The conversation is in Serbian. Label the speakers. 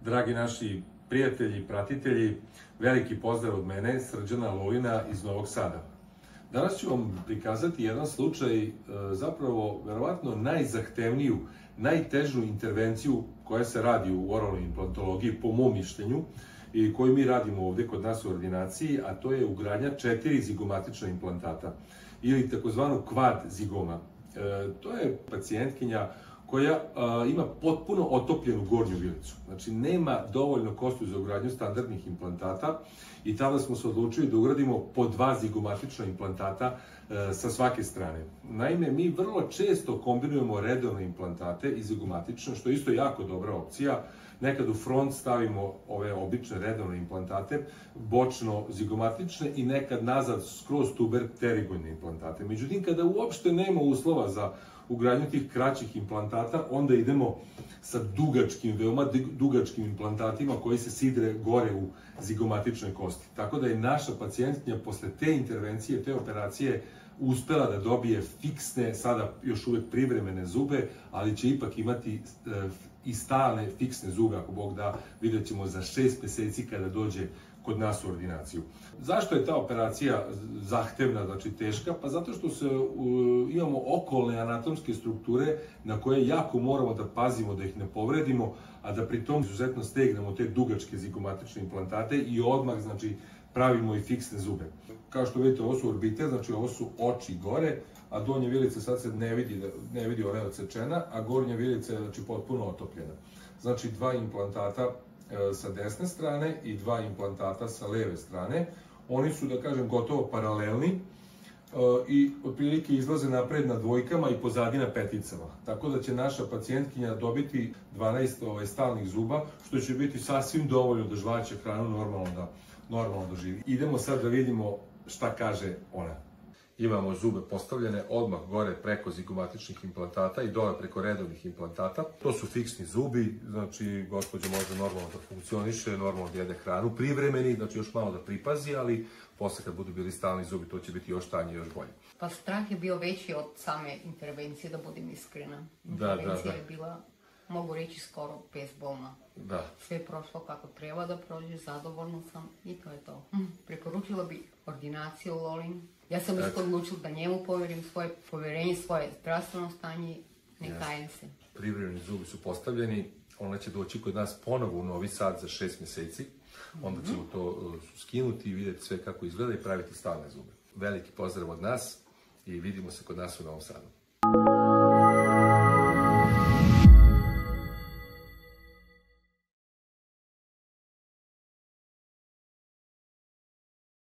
Speaker 1: Dragi naši prijatelji i pratitelji, veliki pozdrav od mene, Srđana Lovina iz Novog Sada. Danas ću vam prikazati jedan slučaj, zapravo, verovatno najzahtevniju, najtežu intervenciju koja se radi u oralnoj implantologiji, po mom mišljenju, i koju mi radimo ovde kod nas u ordinaciji, a to je ugradnja 4 zigomatična implantata, ili takozvanu kvad zigoma. To je pacijentkinja koja ima potpuno otopljenu gornju vilicu. Znači, nema dovoljno kostu za ugradnju standardnih implantata i tada smo se odlučili da ugradimo po 2 zigomatična implantata sa svake strane. Naime, mi vrlo često kombinujemo redovne implantate i zigomatične, što je isto jako dobra opcija. Nekad u front stavimo ove obične redovne implantate, bočno zigomatične i nekad nazad skroz tuber pterigojne implantate. Međutim, kada uopšte nema uslova za ugradnju tih kraćih implantata, onda idemo sa dugačkim, veoma dugačkim implantatima koji se sidre gore u zigomatičnoj kosti. Tako da je naša pacijentkinja posle te intervencije, te operacije, uspela da dobije fiksne, sada još uvek privremene zube, ali će ipak imati i stalne fiksne zube, ako Bog da, vidjet ćemo za 6 meseci kada dođe kod nas u ordinaciju. Zašto je ta operacija zahtevna, znači teška? Pa zato što imamo okolne anatomske strukture na koje jako moramo da pazimo da ih ne povredimo, a da pri tom izuzetno stegnemo te dugačke zigomatične implantate i odmah, znači, pravimo i fiksne zube. Kao što vidite, ovo su orbite, znači ovo su oči gore, a donja vilica sad se ne vidi, ona je odsečena, a gornja vilica je, znači, potpuno otopljena. Znači, 2 implantata sa desne strane i 2 implantata sa leve strane. Oni su, da kažem, gotovo paralelni i otprilike izlaze napred na dvojkama i pozadi na peticama. Tako da će naša pacijentkinja dobiti 12 stalnih zuba, što će biti sasvim dovoljno da žvaće hranu normalno da živi. Idemo sad da vidimo šta kaže ona. Imamo zube postavljene odmah gore preko zigomatičnih implantata i dole preko redovnih implantata. To su fiksni zubi, znači gospođa može normalno da funkcioniše, normalno da jede hranu, privremeni, znači još malo da pripazi, ali posle kad budu bili stalni zubi, to će biti još tanje i još bolje.
Speaker 2: Pa strah je bio veći od same intervencije, da budem iskrena. Intervencija je bila, mogu reći, skoro bezbolna. Sve je prošlo kako treba da prođe, zadovoljna sam i to je to. Preporučila bih ordinaciju Lovin. Ja sam isto odlučila da njemu poverim svoje poverenje, svoje zdravstveno stanje, ne kajem se.
Speaker 1: Privremeni zubi su postavljeni, ona će doći kod nas ponovo u Novi Sad za 6 meseci, onda ćemo to skinuti i vidjeti sve kako izgleda i praviti stalne zube. Veliki pozdrav od nas i vidimo se kod nas u Novom Sadu.